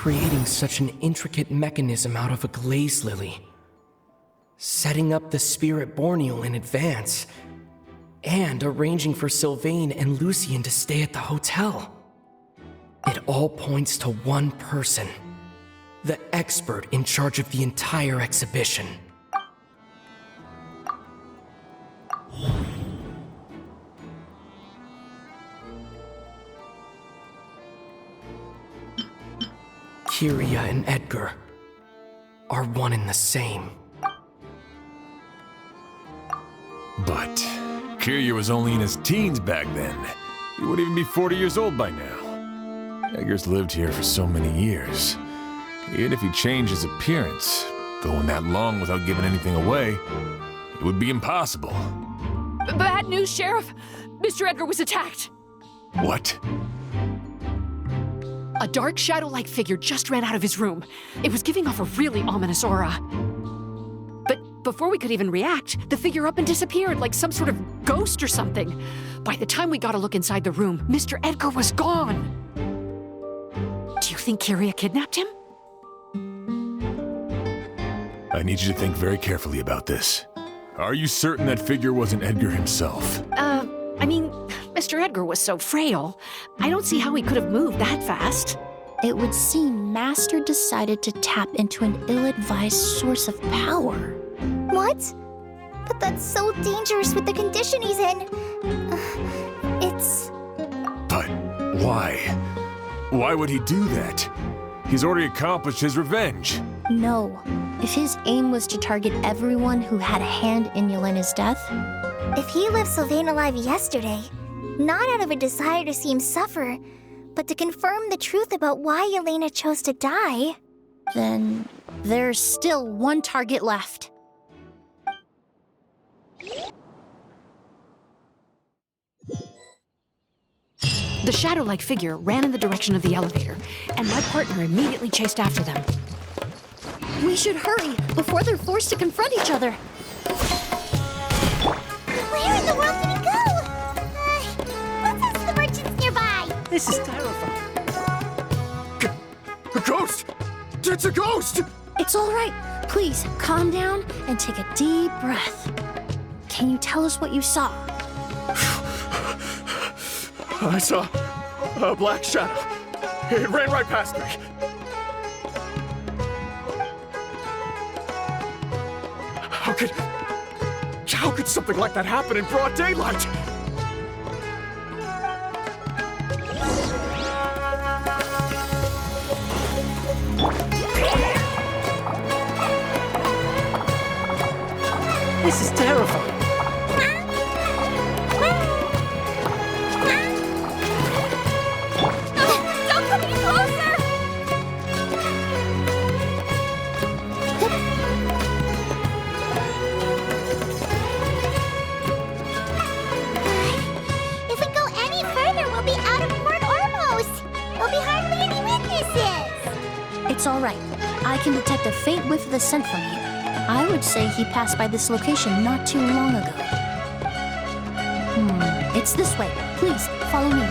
creating such an intricate mechanism out of a glaze lily, setting up the spirit Borneal in advance, and arranging for Sylvain and Lucien to stay at the hotel. It all points to one person, the expert in charge of the entire exhibition. Kyria and Edgar are one and the same. But Kyria was only in his teens back then. He wouldn't even be 40 years old by now. Edgar's lived here for so many years. Even if he changed his appearance, going that long without giving anything away, it would be impossible. Bad news, Sheriff. Mr. Edgar was attacked. What? A dark shadow-like figure just ran out of his room. It was giving off a really ominous aura. But before we could even react, the figure up and disappeared like some sort of ghost or something. By the time we got a look inside the room, Mr. Edgar was gone. Do you think Kyria kidnapped him? I need you to think very carefully about this. Are you certain that figure wasn't Edgar himself? I mean, Mr. Edgar was so frail. I don't see how he could have moved that fast. It would seem Master decided to tap into an ill-advised source of power. What? But that's so dangerous with the condition he's in. It's... But why? Why would he do that? He's already accomplished his revenge. No. If his aim was to target everyone who had a hand in Yelena's death... If he left Sylvain alive yesterday, not out of a desire to see him suffer, but to confirm the truth about why Yelena chose to die... Then there's still one target left. The shadow-like figure ran in the direction of the elevator, and my partner immediately chased after them. We should hurry before they're forced to confront each other. Where in the world did he go? Let's ask the merchants nearby. This is terrifying. A ghost! It's a ghost! It's all right. Please, calm down and take a deep breath. Can you tell us what you saw? I saw a black shadow. It ran right past me. How could something like that happen in broad daylight? This is terrifying. Don't come any closer! If we go any further, we'll be out of Port Ormos. There'll be hardly any witnesses. It's all right. I can detect a faint whiff of the scent from here. I would say he passed by this location not too long ago. It's this way. Please, follow me.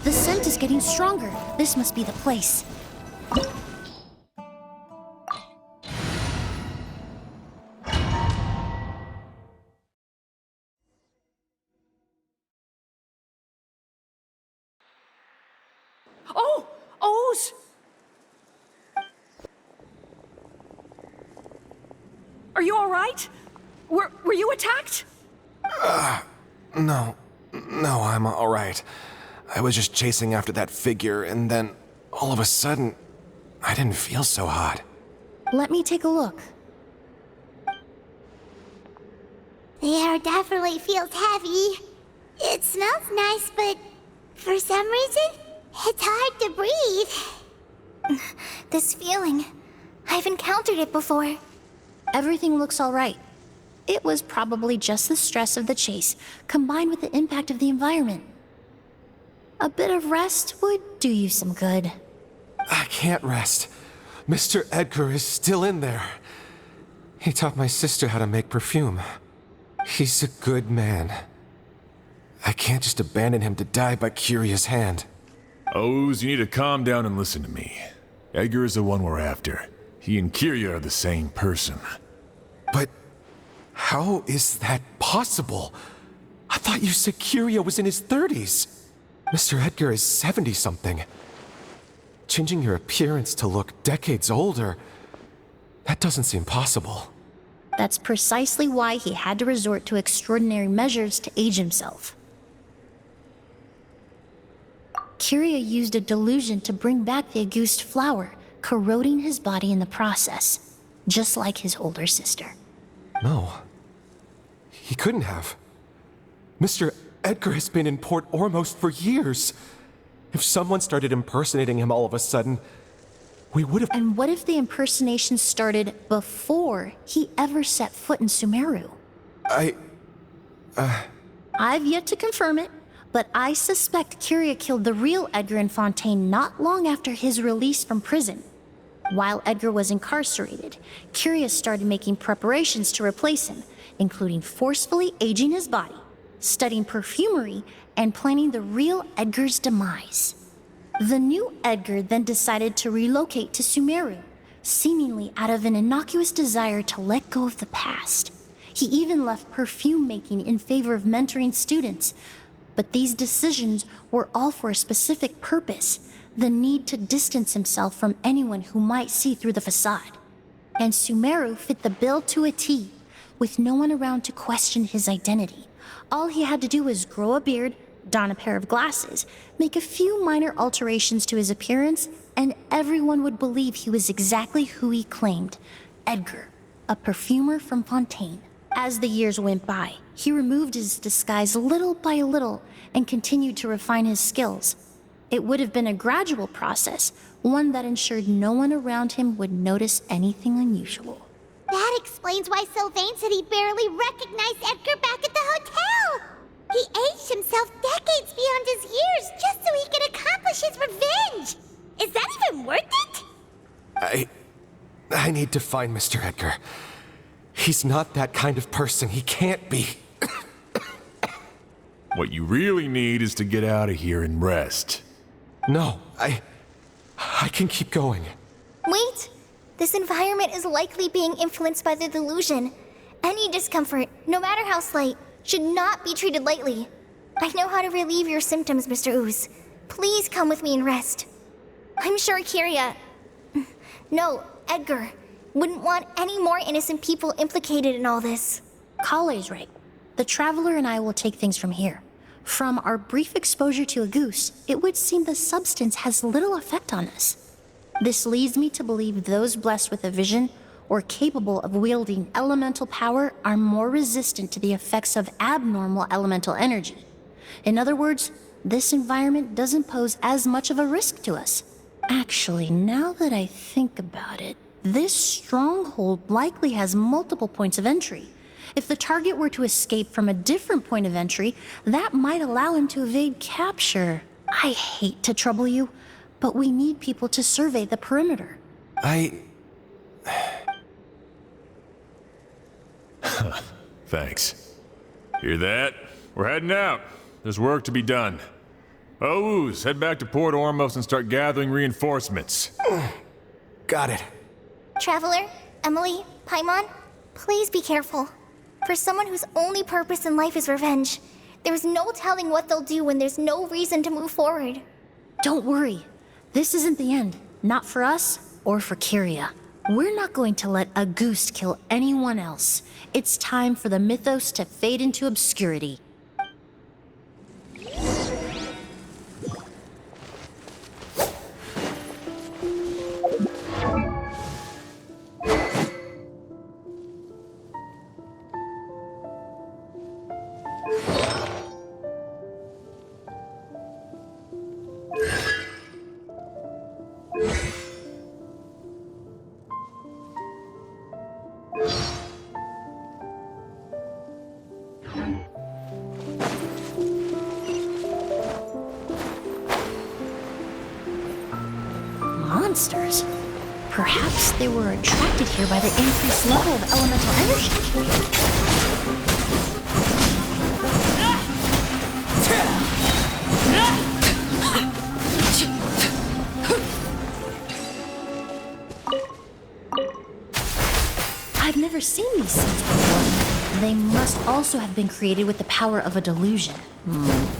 The scent is getting stronger. This must be the place. Oh! O's! Are you all right? Were you attacked? No, I'm all right. I was just chasing after that figure, and then all of a sudden, I didn't feel so hot. Let me take a look. The air definitely feels heavy. It smells nice, but for some reason, it's hard to breathe. This feeling, I've encountered it before. Everything looks all right. It was probably just the stress of the chase, combined with the impact of the environment. A bit of rest would do you some good. I can't rest. Mr. Edgar is still in there. He taught my sister how to make perfume. He's a good man. I can't just abandon him to die by Curia's hand. Oz, you need to calm down and listen to me. Edgar is the one we're after. He and Curia are the same person. But how is that possible? I thought you said Curia was in his 30s. Mr. Edgar is 70-something. Changing your appearance to look decades older, that doesn't seem possible. That's precisely why he had to resort to extraordinary measures to age himself. Curia used a delusion to bring back the Auguste flower, corroding his body in the process, just like his older sister. No. He couldn't have. Mr. Edgar has been in Port Ormos for years. If someone started impersonating him all of a sudden, we would have... And what if the impersonation started before he ever set foot in Sumeru? I've yet to confirm it, but I suspect Curia killed the real Edgar in Fontaine not long after his release from prison. While Edgar was incarcerated, Curia started making preparations to replace him, including forcefully aging his body, studying perfumery, and planning the real Edgar's demise. The new Edgar then decided to relocate to Sumeru, seemingly out of an innocuous desire to let go of the past. He even left perfume making in favor of mentoring students. But these decisions were all for a specific purpose: the need to distance himself from anyone who might see through the facade. And Sumeru fit the bill to a T, with no one around to question his identity. All he had to do was grow a beard, don a pair of glasses, make a few minor alterations to his appearance, and everyone would believe he was exactly who he claimed: Edgar, a perfumer from Fontaine. As the years went by, he removed his disguise little by little and continued to refine his skills. It would have been a gradual process, one that ensured no one around him would notice anything unusual. That explains why Sylvain said he barely recognized Edgar back at the hotel. He aged himself decades beyond his years just so he could accomplish his revenge. Is that even worth it? I need to find Mr. Edgar. He's not that kind of person. He can't be. What you really need is to get out of here and rest. No, I can keep going. Wait! This environment is likely being influenced by the delusion. Any discomfort, no matter how slight, should not be treated lightly. I know how to relieve your symptoms, Mr. Ooze. Please come with me and rest. I'm sure Edgar wouldn't want any more innocent people implicated in all this. Kale's right. The Traveler and I will take things from here. From our brief exposure to a goose, it would seem the substance has little effect on us. This leads me to believe those blessed with a vision or capable of wielding elemental power are more resistant to the effects of abnormal elemental energy. In other words, this environment doesn't pose as much of a risk to us. Actually, now that I think about it, this stronghold likely has multiple points of entry. If the target were to escape from a different point of entry, that might allow him to evade capture. I hate to trouble you, but we need people to survey the perimeter. Thanks. Hear that? We're heading out. There's work to be done. Ooze, head back to Port Ormos and start gathering reinforcements. Got it. Traveler, Emilie, Paimon, please be careful. For someone whose only purpose in life is revenge, there's no telling what they'll do when there's no reason to move forward. Don't worry. This isn't the end. Not for us or for Kyria. We're not going to let a goose kill anyone else. It's time for the mythos to fade into obscurity. monsters. Perhaps they were attracted here by the increased level of elemental energy. I've never seen these seeds before. They must also have been created with the power of a delusion.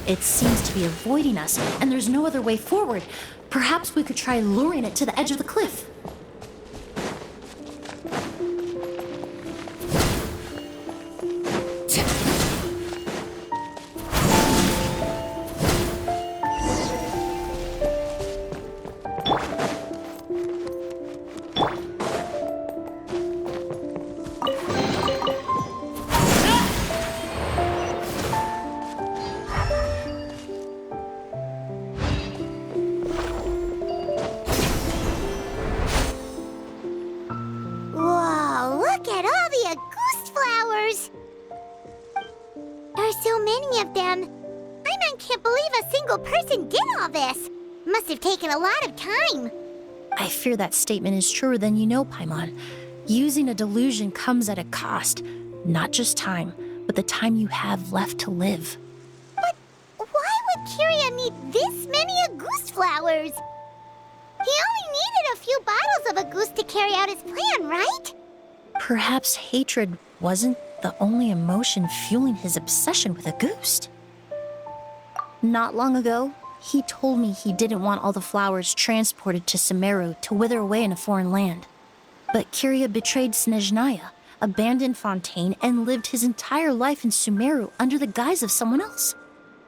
It seems to be avoiding us, and there's no other way forward. Perhaps we could try luring it to the edge of the cliff. Whoa, look at all the Auguste flowers! There are so many of them. I can't believe a single person did all this. Must have taken a lot of time. I fear that statement is truer than you know, Paimon. Using a delusion comes at a cost. Not just time, but the time you have left to live. But why would Kyria need this many Auguste flowers? He only needed a few bottles of Auguste to carry out his plan, right? Perhaps hatred wasn't the only emotion fueling his obsession with Auguste. Not long ago, he told me he didn't want all the flowers transported to Sumeru to wither away in a foreign land. But Kyria betrayed Snezhnaya, abandoned Fontaine, and lived his entire life in Sumeru under the guise of someone else.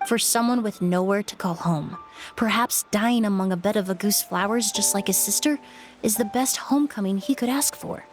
For someone with nowhere to call home, perhaps dying among a bed of Auguste flowers just like his sister is the best homecoming he could ask for.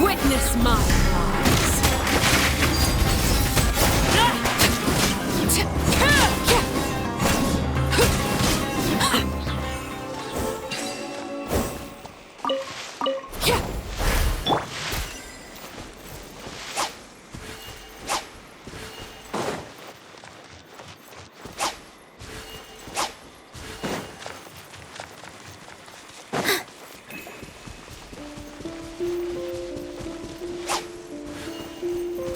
Witness my lies.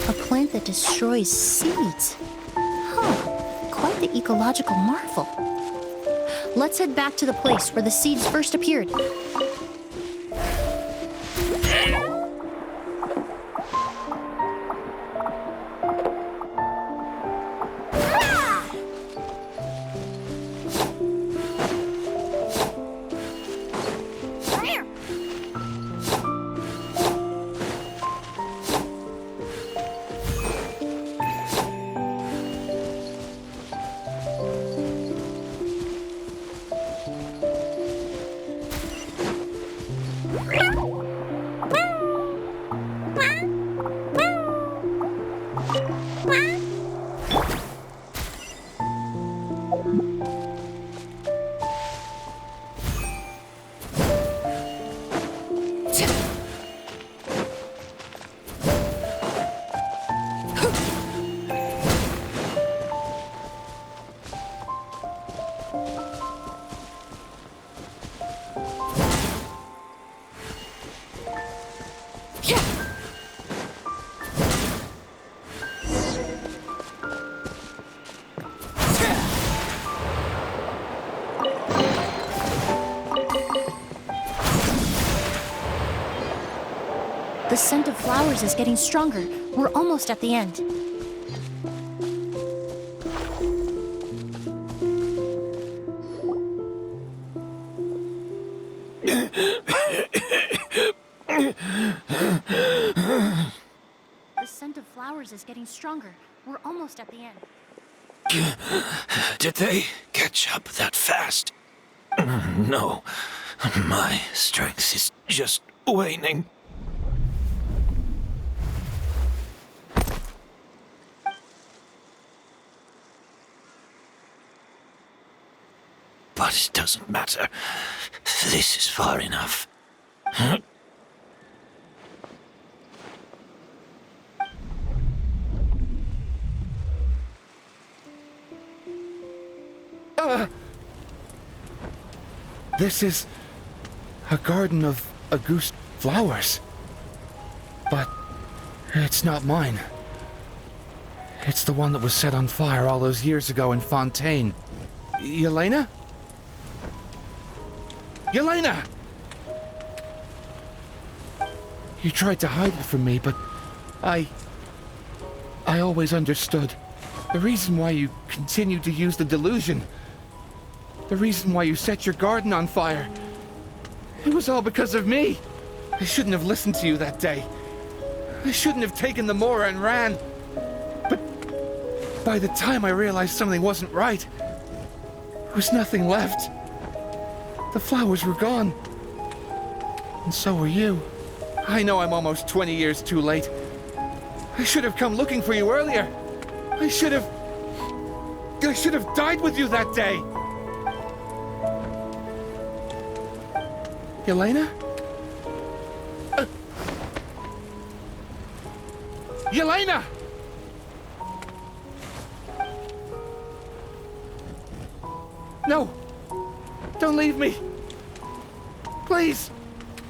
A plant that destroys seeds. Quite the ecological marvel. Let's head back to the place where the seeds first appeared. The scent of flowers is getting stronger. We're almost at the end. The scent of flowers is getting stronger. We're almost at the end. Did they catch up that fast? No. My strength is just waning. But it doesn't matter. This is far enough. This is a garden of Auguste flowers. But it's not mine. It's the one that was set on fire all those years ago in Fontaine. Yelena? Yelena! You tried to hide it from me, but I always understood. The reason why you continued to use the delusion, the reason why you set your garden on fire, it was all because of me. I shouldn't have listened to you that day. I shouldn't have taken the Mora and ran. But by the time I realized something wasn't right, there was nothing left. The flowers were gone. And so were you. I know I'm almost 20 years too late. I should have come looking for you earlier. I should have died with you that day. Yelena? Yelena! No! Don't leave me! Please!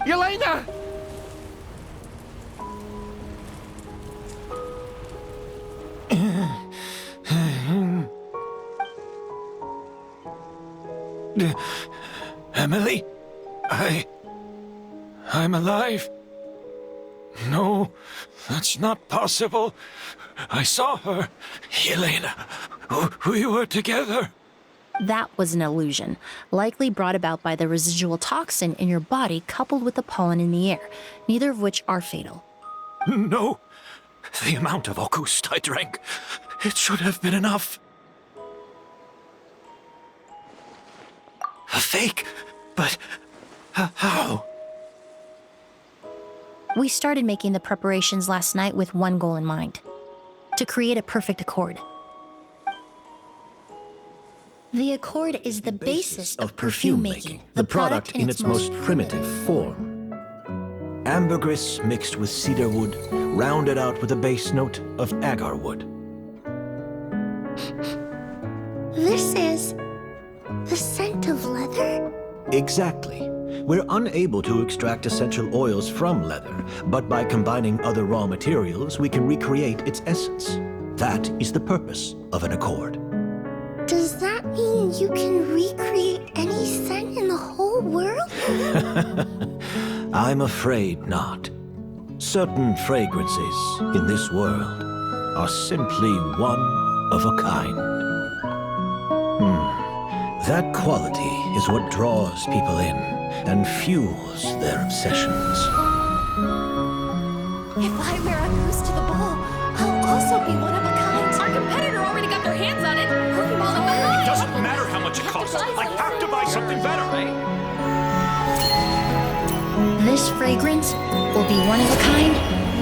Yelena! Emilie? I'm alive. No, that's not possible. I saw her. Yelena, we were together. That was an illusion, likely brought about by the residual toxin in your body coupled with the pollen in the air, neither of which are fatal. No, the amount of Auguste I drank, it should have been enough. A fake? But how? We started making the preparations last night with one goal in mind: to create a perfect accord. The accord is the basis of perfume making, the product in its most primitive form. Ambergris mixed with cedar wood, rounded out with a base note of agar wood. This is the scent of leather? Exactly. We're unable to extract essential oils from leather, but by combining other raw materials, we can recreate its essence. That is the purpose of an accord. Does that mean you can recreate any scent in the whole world? I'm afraid not. Certain fragrances in this world are simply one of a kind. That quality is what draws people in and fuels their obsessions. If I wear a goose to the ball, I'll also be one of a kind. Our competitor already got their hands on it. It doesn't matter how much it costs. I have to buy something better. This fragrance will be one of a kind,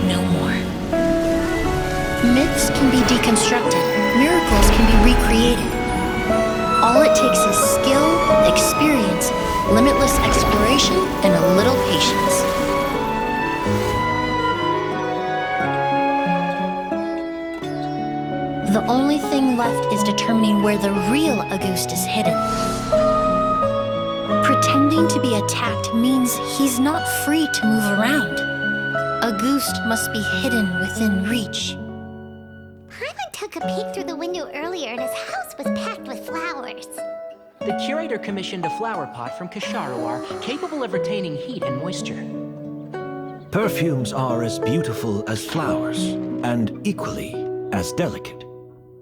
no more. Myths can be deconstructed, miracles can be recreated. All it takes is skill, experience, limitless exploration, and a little patience. The only thing left is determining where the real Auguste is hidden. Pretending to be attacked means he's not free to move around. Auguste must be hidden within reach. Paimon took a peek through the window earlier and his house was packed with flowers. The curator commissioned a flower pot from Kasharawar capable of retaining heat and moisture. Perfumes are as beautiful as flowers, and equally as delicate.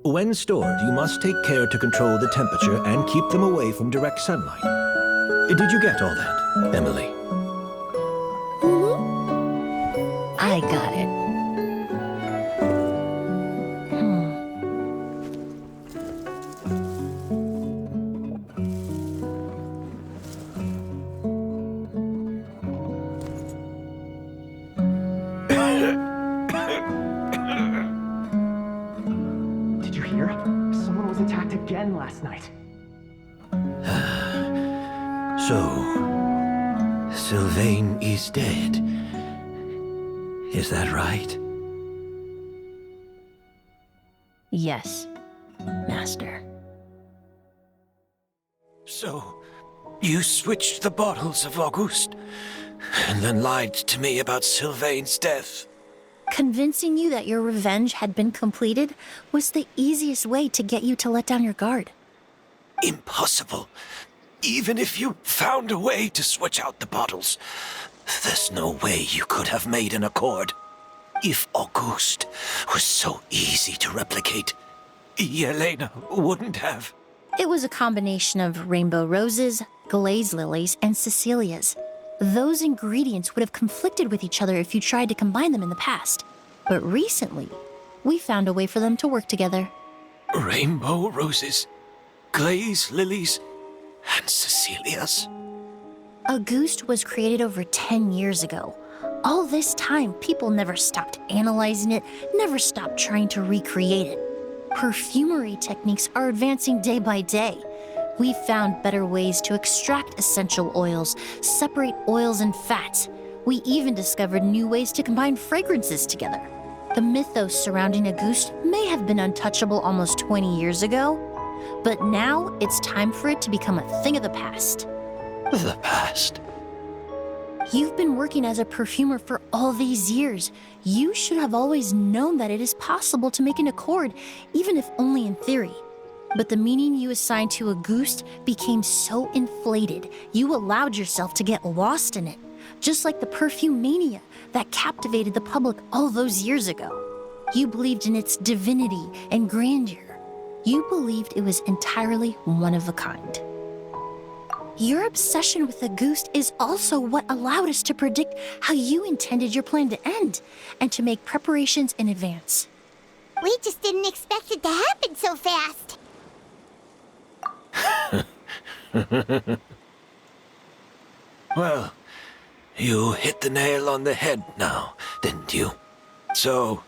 When stored, you must take care to control the temperature and keep them away from direct sunlight. Did you get all that, Emilie? I got it. Did you hear? Someone was attacked again last night. So, Sylvain is dead. Is that right? Yes, Master. So, you switched the bottles of Auguste, and then lied to me about Sylvain's death. Convincing you that your revenge had been completed was the easiest way to get you to let down your guard. Impossible. Even if you found a way to switch out the bottles, there's no way you could have made an accord. If Auguste was so easy to replicate, Yelena wouldn't have. It was a combination of rainbow roses, glaze lilies, and Cecilias. Those ingredients would have conflicted with each other if you tried to combine them in the past. But recently, we found a way for them to work together. Rainbow roses, glaze lilies, and Cecilias. Auguste was created over 10 years ago. All this time, people never stopped analyzing it, never stopped trying to recreate it. Perfumery techniques are advancing day by day. We've found better ways to extract essential oils, separate oils and fats. We even discovered new ways to combine fragrances together. The mythos surrounding Auguste may have been untouchable almost 20 years ago, but now it's time for it to become a thing of the past. The past? You've been working as a perfumer for all these years. You should have always known that it is possible to make an accord, even if only in theory. But the meaning you assigned to Auguste became so inflated, you allowed yourself to get lost in it, just like the perfume mania that captivated the public all those years ago. You believed in its divinity and grandeur. You believed it was entirely one of a kind. Your obsession with Auguste is also what allowed us to predict how you intended your plan to end, and to make preparations in advance. We just didn't expect it to happen so fast. Well, you hit the nail on the head now, didn't you? So,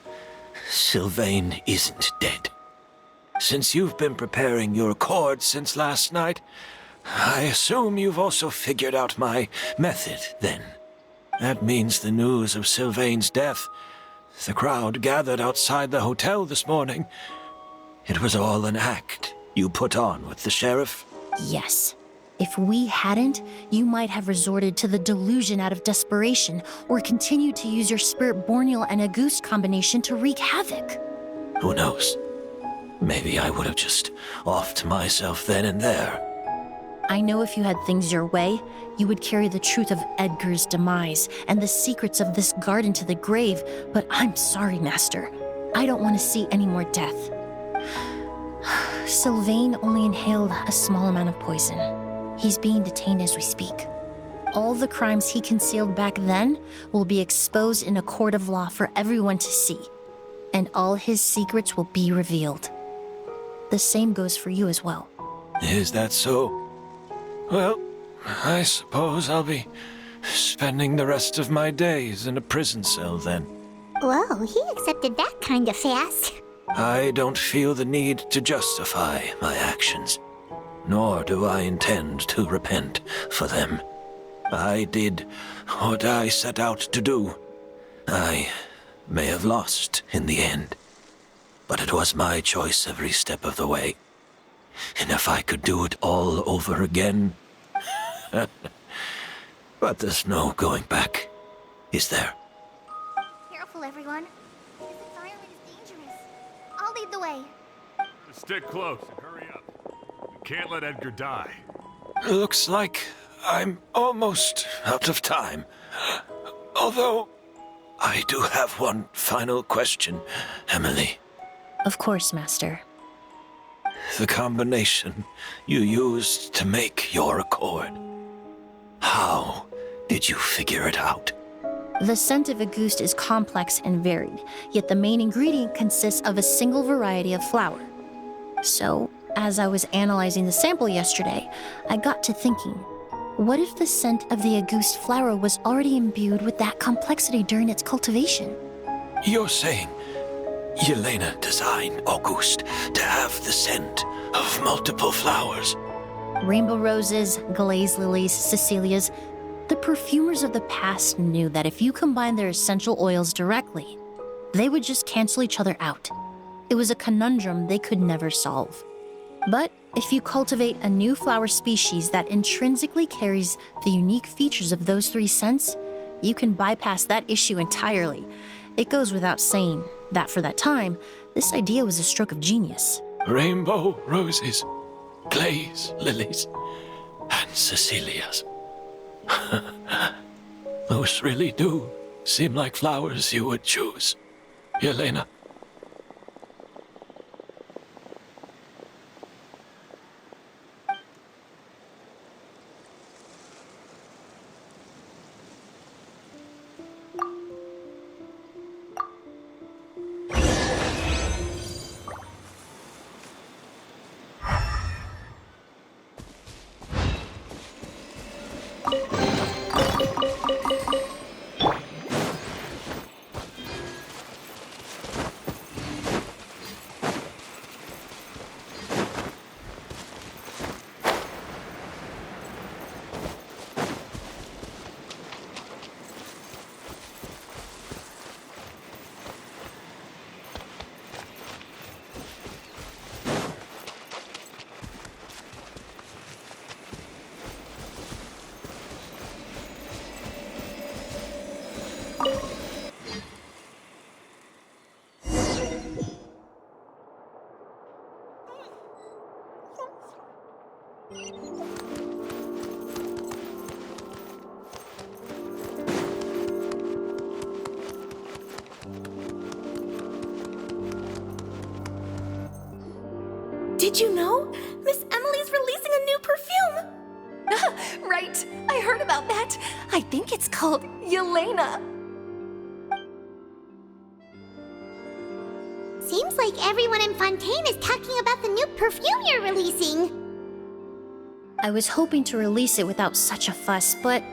Sylvain isn't dead. Since you've been preparing your accord since last night, I assume you've also figured out my method, then. That means the news of Sylvain's death, the crowd gathered outside the hotel this morning, it was all an act you put on with the sheriff? Yes. If we hadn't, you might have resorted to the delusion out of desperation, or continued to use your spirit borneal and Auguste combination to wreak havoc. Who knows? Maybe I would have just offed myself then and there. I know if you had things your way, you would carry the truth of Edgar's demise and the secrets of this garden to the grave, but I'm sorry, Master. I don't want to see any more death. Sylvain only inhaled a small amount of poison. He's being detained as we speak. All the crimes he concealed back then will be exposed in a court of law for everyone to see, and all his secrets will be revealed. The same goes for you as well. Is that so? Well, I suppose I'll be spending the rest of my days in a prison cell then. Whoa, he accepted that kind of fast. I don't feel the need to justify my actions, nor do I intend to repent for them. I did what I set out to do. I may have lost in the end, but it was my choice every step of the way. And if I could do it all over again... But there's no going back, is there? Careful, everyone. This environment is dangerous. I'll lead the way. Stick close and hurry up. We can't let Edgar die. Looks like I'm almost out of time. Although, I do have one final question, Emilie. Of course, Master. The combination you used to make your accord. How did you figure it out? The scent of Auguste is complex and varied, yet the main ingredient consists of a single variety of flower. So, as I was analyzing the sample yesterday, I got to thinking, what if the scent of the Auguste flower was already imbued with that complexity during its cultivation? You're saying Yelena designed Auguste to have the scent of multiple flowers? Rainbow roses, glaze lilies, Cecilias. The perfumers of the past knew that if you combine their essential oils directly, they would just cancel each other out. It was a conundrum they could never solve. But if you cultivate a new flower species that intrinsically carries the unique features of those three scents, you can bypass that issue entirely. It goes without saying that for that time, this idea was a stroke of genius. Rainbow roses, glaze lilies, and Cecilias. Those really do seem like flowers you would choose, Yelena. Did you know? Miss Emilie's releasing a new perfume! Right, I heard about that. I think it's called Yelena. Seems like everyone in Fontaine is talking about the new perfume you're releasing. I was hoping to release it without such a fuss, but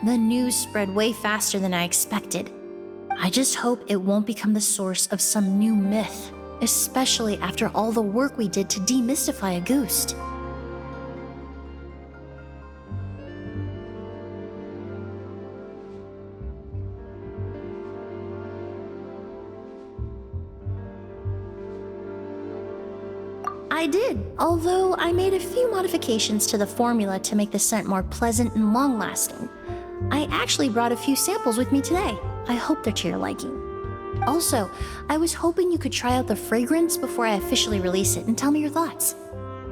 the news spread way faster than I expected. I just hope it won't become the source of some new myth, especially after all the work we did to demystify Auguste. I did, although I made a few modifications to the formula to make the scent more pleasant and long-lasting. I actually brought a few samples with me today. I hope they're to your liking. Also, I was hoping you could try out the fragrance before I officially release it and tell me your thoughts.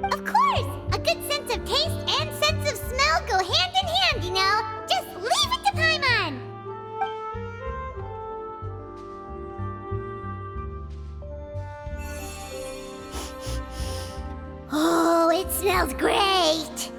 Of course! A good sense of taste and sense of smell go hand in hand, you know? Just leave it to Paimon! Oh, it smells great!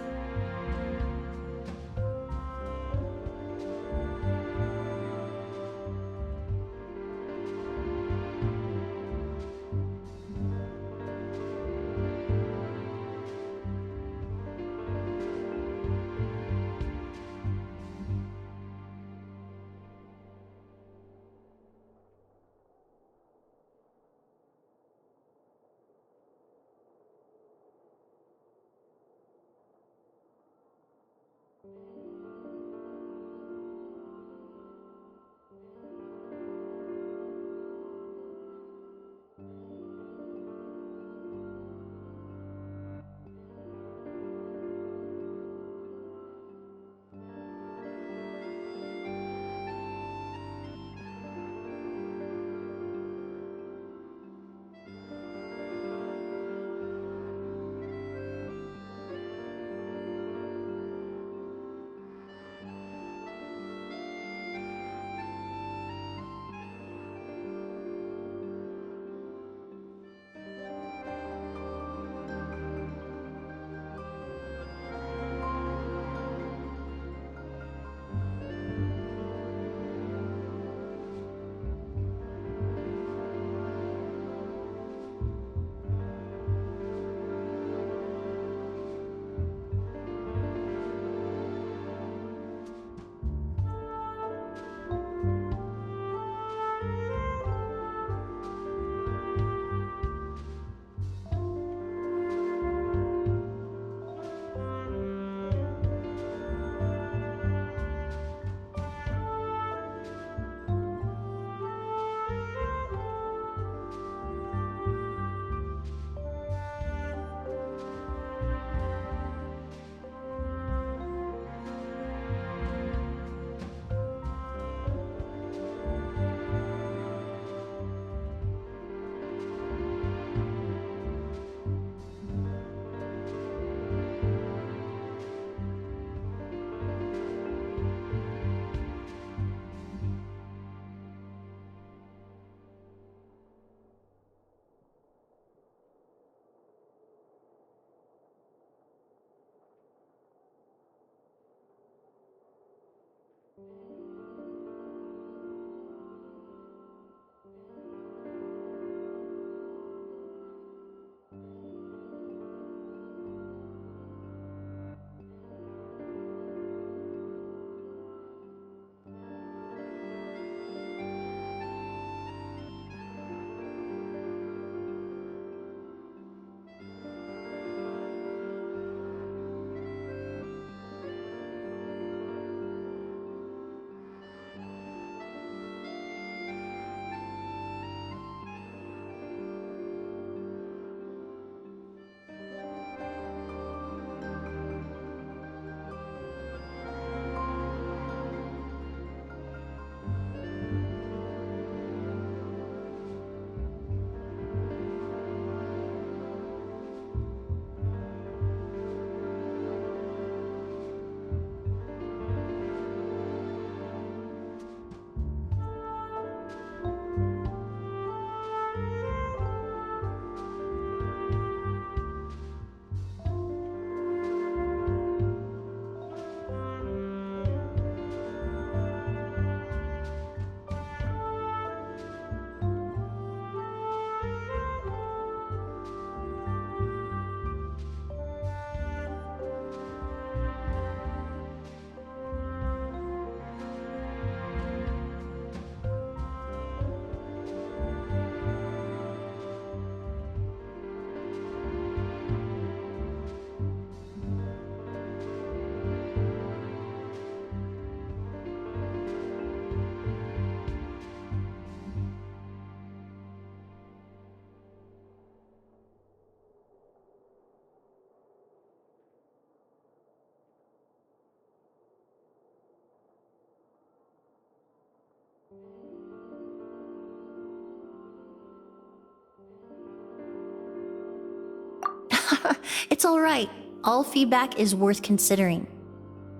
It's alright. All feedback is worth considering.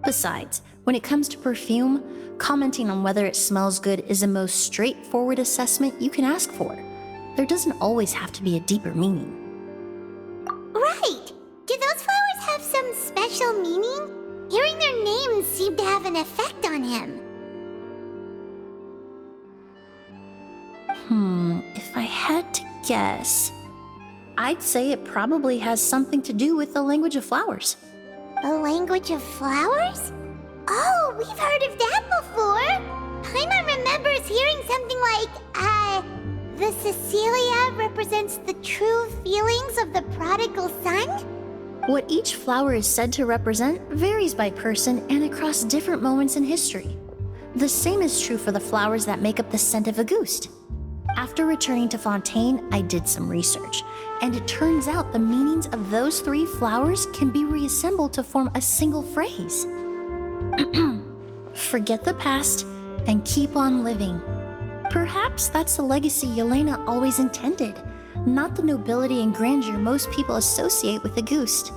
Besides, when it comes to perfume, commenting on whether it smells good is the most straightforward assessment you can ask for. There doesn't always have to be a deeper meaning. Right! Do those flowers have some special meaning? Hearing their names seemed to have an effect on him. If I had to guess, I'd say it probably has something to do with the language of flowers. The language of flowers? Oh, we've heard of that before! Paimon remembers hearing something like, the Cecilia represents the true feelings of the prodigal son? What each flower is said to represent varies by person and across different moments in history. The same is true for the flowers that make up the scent of Auguste. After returning to Fontaine, I did some research, and it turns out the meanings of those 3 flowers can be reassembled to form a single phrase. Forget the past and keep on living. Perhaps that's the legacy Yelena always intended, not the nobility and grandeur most people associate with Auguste.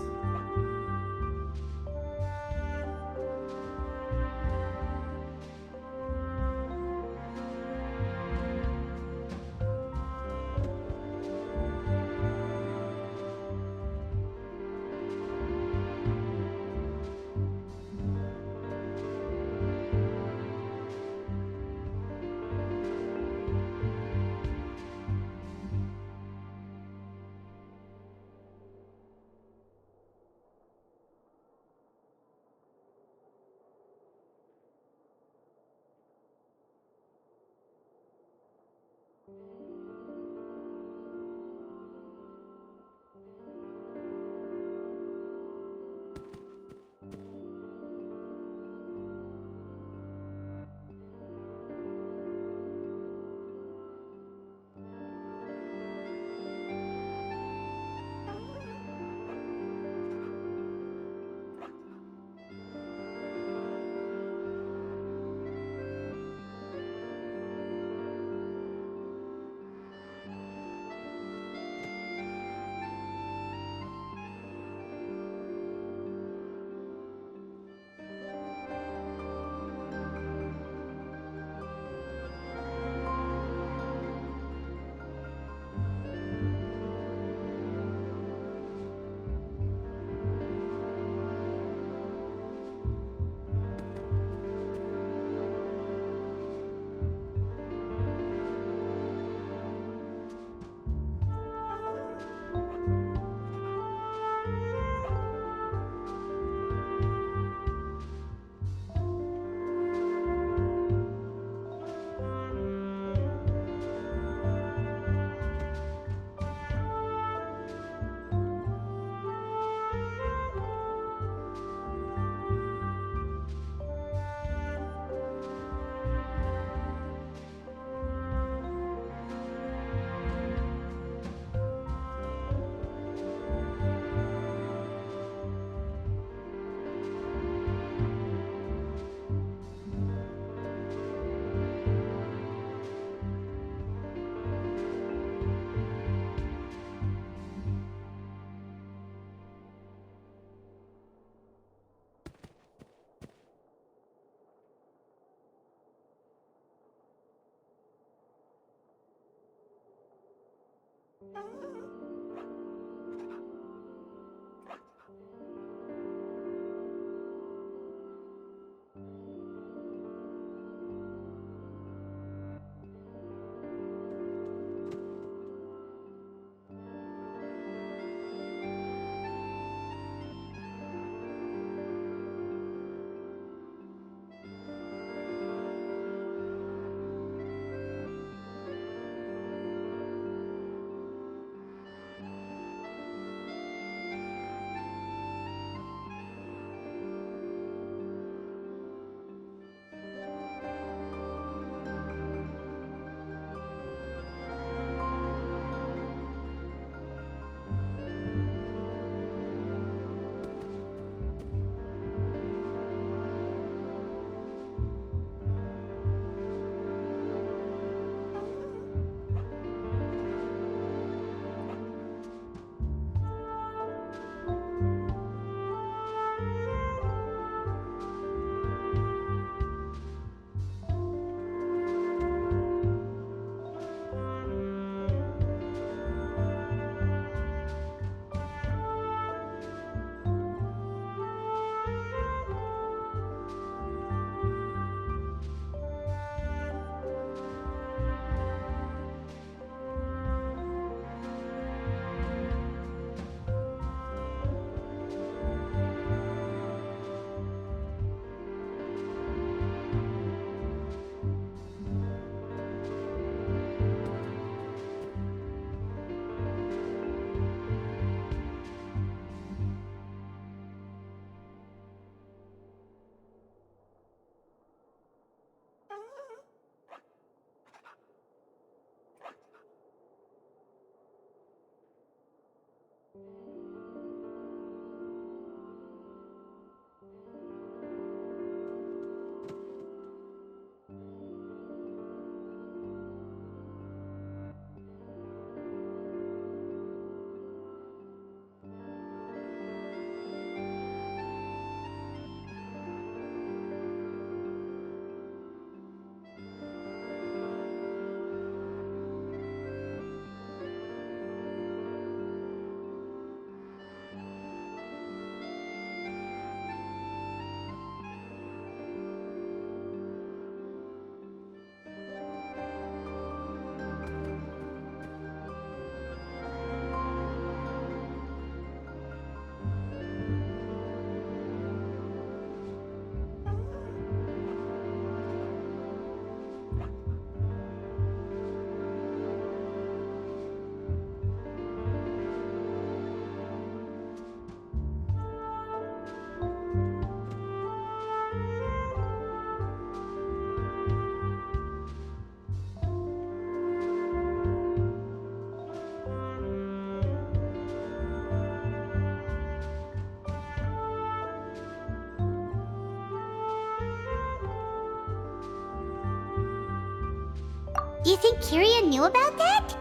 You think Kyria knew about that?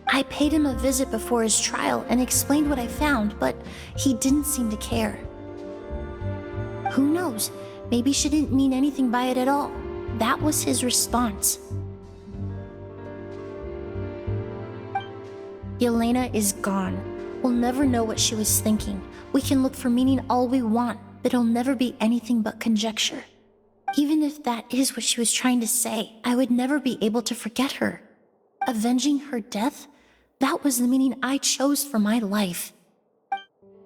I paid him a visit before his trial and explained what I found, but he didn't seem to care. Who knows? Maybe she didn't mean anything by it at all. That was his response. Yelena is gone. We'll never know what she was thinking. We can look for meaning all we want, but it'll never be anything but conjecture. Even if that is what she was trying to say, I would never be able to forget her. Avenging her death? That was the meaning I chose for my life.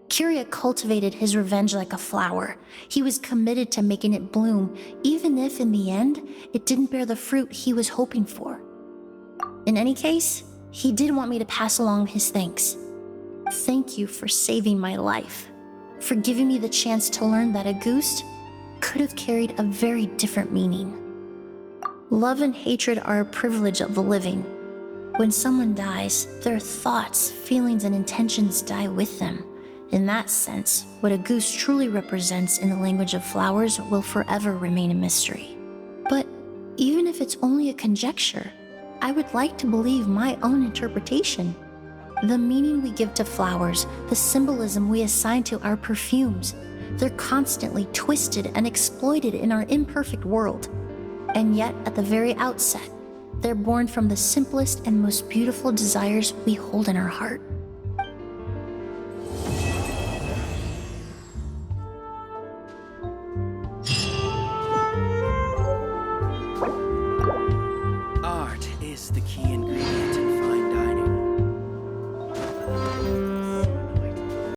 Kyria cultivated his revenge like a flower. He was committed to making it bloom, even if in the end, it didn't bear the fruit he was hoping for. In any case, he did want me to pass along his thanks. Thank you for saving my life, for giving me the chance to learn that a goose could have carried a very different meaning. Love and hatred are a privilege of the living. When someone dies, their thoughts, feelings, and intentions die with them. In that sense, what a goose truly represents in the language of flowers will forever remain a mystery. But even if it's only a conjecture, I would like to believe my own interpretation. The meaning we give to flowers, the symbolism we assign to our perfumes, they're constantly twisted and exploited in our imperfect world. And yet, at the very outset, they're born from the simplest and most beautiful desires we hold in our heart.